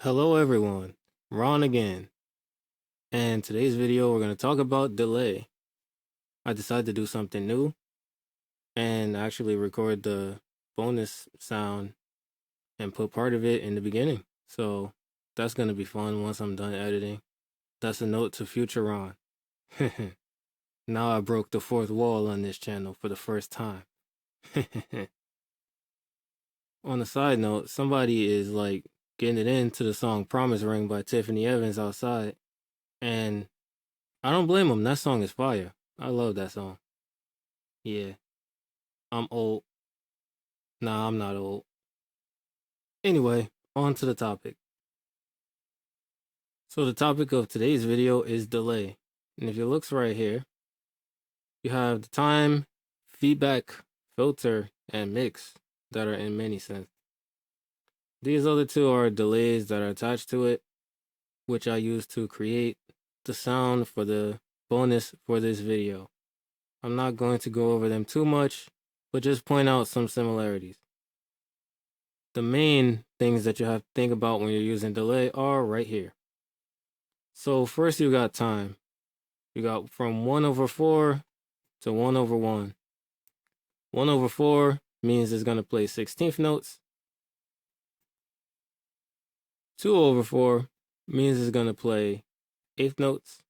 Hello everyone, Ron again, and today's video we're going to talk about delay. I decided to do something new and actually record the bonus sound and put part of it in the beginning. So that's going to be fun once I'm done editing. That's a note to future Ron. Now I broke the fourth wall on this channel for the first time. On a side note, somebody is like getting it into the song Promise Ring by Tiffany Evans outside. And I don't blame them. That song is fire. I love that song. Yeah. I'm old. Nah, I'm not old. Anyway, on to the topic. So the topic of today's video is delay. And if you look right here, you have the time, feedback, filter, and mix that are in many sense. These other two are delays that are attached to it, which I use to create the sound for the bonus for this video. I'm not going to go over them too much, but just point out some similarities. The main things that you have to think about when you're using delay are right here. So first you got time. You got from 1/4 to 1/1. 1/4 means it's going to play 16th notes. 2/4 means it's going to play 8th notes.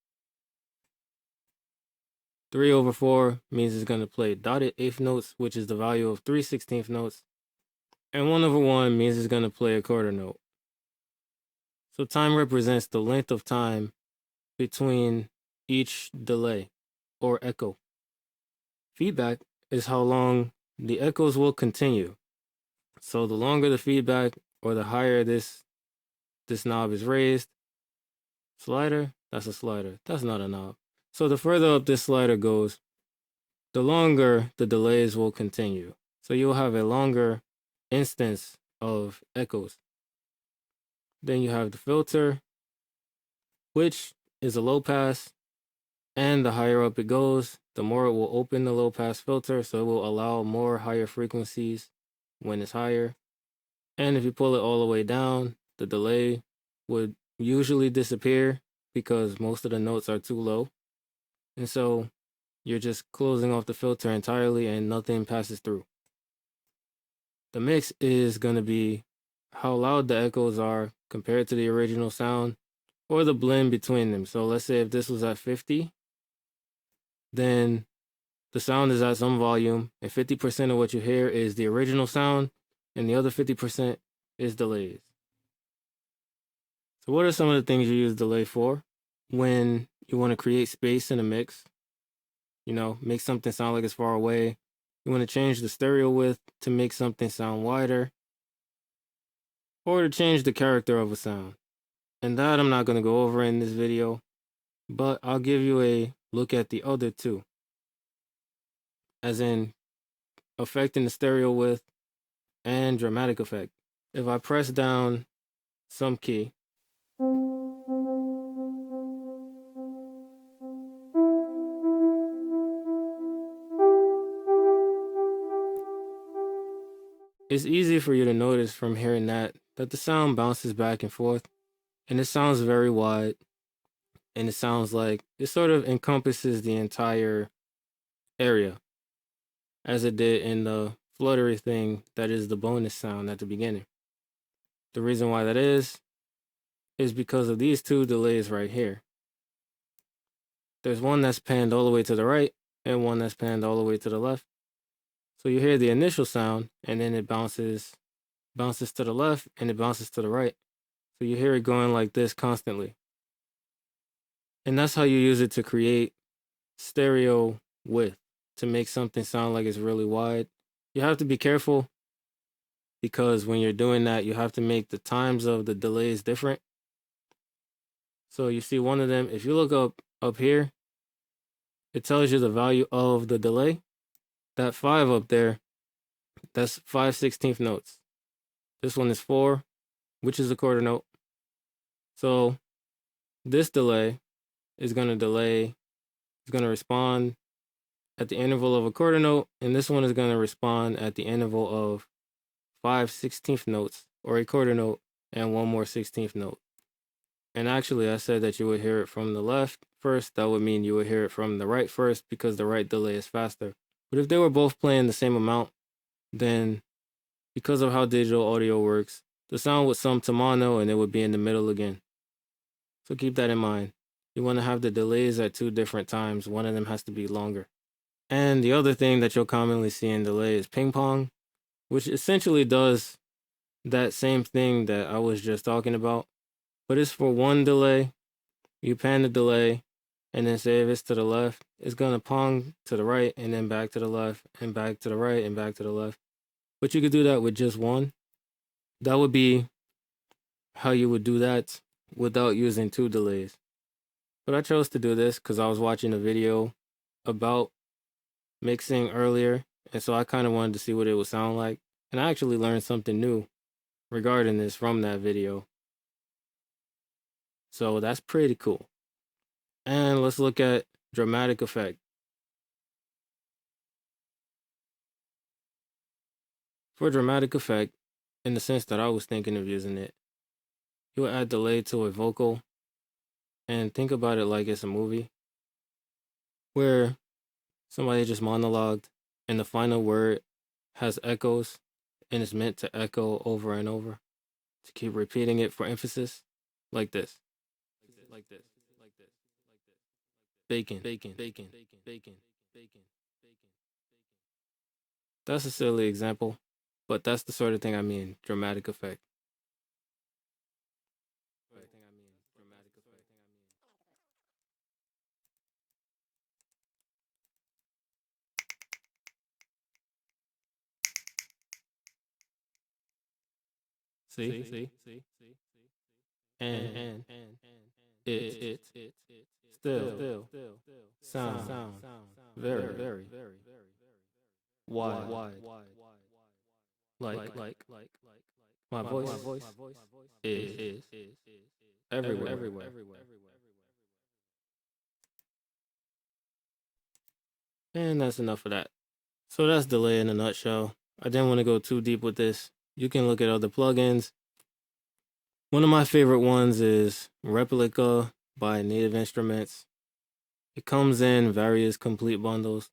3/4 means it's going to play dotted 8th notes, which is the value of 3/16 notes. And 1/1 means it's going to play a quarter note. So time represents the length of time between each delay or echo. Feedback is how long the echoes will continue. So the longer the feedback or the higher this knob is raised. Slider, that's a slider. That's not a knob. So the further up this slider goes, the longer the delays will continue. So you'll have a longer instance of echoes. Then you have the filter, which is a low pass, and the higher up it goes, the more it will open the low pass filter, so it will allow more higher frequencies when it's higher. And if you pull it all the way down, the delay would usually disappear because most of the notes are too low. And so you're just closing off the filter entirely and nothing passes through. The mix is going to be how loud the echoes are compared to the original sound, or the blend between them. So let's say if this was at 50, then the sound is at some volume, and 50% of what you hear is the original sound, and the other 50% is delays. So what are some of the things you use delay for? When you want to create space in a mix, make something sound like it's far away. You want to change the stereo width to make something sound wider, or to change the character of a sound. And that I'm not going to go over in this video, but I'll give you a look at the other two, as in affecting the stereo width and dramatic effect. If I press down some key, it's easy for you to notice from hearing that the sound bounces back and forth, and it sounds very wide, and it sounds like it sort of encompasses the entire area, as it did in the fluttery thing that is the bonus sound at the beginning. The reason why that is because of these two delays right here. There's one that's panned all the way to the right and one that's panned all the way to the left. So you hear the initial sound, and then it bounces to the left, and it bounces to the right. So you hear it going like this constantly. And that's how you use it to create stereo width, to make something sound like it's really wide. You have to be careful, because when you're doing that, you have to make the times of the delays different. So you see one of them, if you look up here, it tells you the value of the delay. That 5 up there, that's 5/16 notes. This one is 4, which is a quarter note. So this delay is going to respond at the interval of a quarter note, and this one is going to respond at the interval of 5/16 notes, or a quarter note, and one more 16th note. And actually, I said that you would hear it from the left first. That would mean you would hear it from the right first because the right delay is faster. But if they were both playing the same amount, then because of how digital audio works, the sound would sum to mono and it would be in the middle again. So keep that in mind. You want to have the delays at two different times. One of them has to be longer. And the other thing that you'll commonly see in delay is ping pong, which essentially does that same thing that I was just talking about. But it's for one delay. You pan the delay, and then say if it's to the left, it's going to pong to the right, and then back to the left, and back to the right, and back to the left. But you could do that with just one. That would be how you would do that without using two delays. But I chose to do this because I was watching a video about mixing earlier, and so I kind of wanted to see what it would sound like. And I actually learned something new regarding this from that video. So that's pretty cool. And let's look at dramatic effect. For dramatic effect, in the sense that I was thinking of using it, you would add delay to a vocal and think about it like it's a movie where somebody just monologued and the final word has echoes and it's meant to echo over and over to keep repeating it for emphasis, like this. Bacon, bacon, bacon, bacon, bacon, bacon. That's a silly example, but that's the sort of thing I mean, dramatic effect. See, and it still sound very wide, like my voice is everywhere. And that's enough of that. So that's delay in a nutshell. I didn't want to go too deep with this. You can look at other plugins. One of my favorite ones is Replica by Native Instruments. It comes in various complete bundles.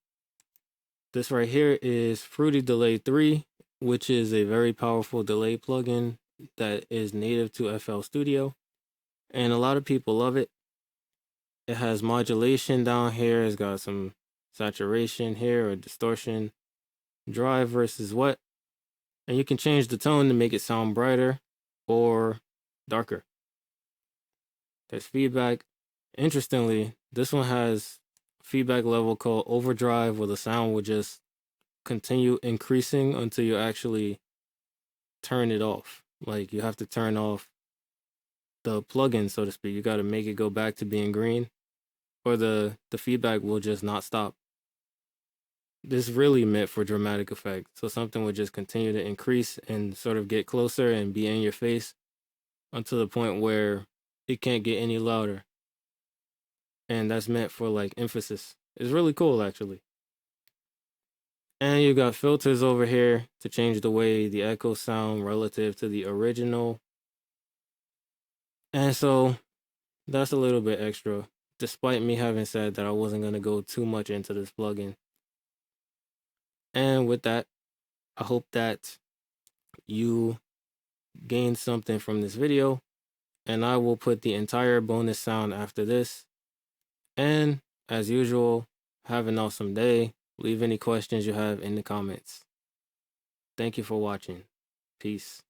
This right here is Fruity Delay 3, which is a very powerful delay plugin that is native to FL Studio. And a lot of people love it. It has modulation down here. It's got some saturation here or distortion, dry versus wet. And you can change the tone to make it sound brighter or darker. There's feedback. Interestingly, this one has feedback level called overdrive, where the sound will just continue increasing until you actually turn it off. Like you have to turn off the plugin, so to speak. You got to make it go back to being green, or the feedback will just not stop. This is really meant for dramatic effect. So something would just continue to increase and sort of get closer and be in your face until the point where it can't get any louder. And that's meant for like emphasis. It's really cool actually. And you got filters over here to change the way the echoes sound relative to the original. And so that's a little bit extra, despite me having said that I wasn't going to go too much into this plugin. And with that, I hope that you gained something from this video, and I will put the entire bonus sound after this. And as usual, have an awesome day. Leave any questions you have in the comments. Thank you for watching. Peace.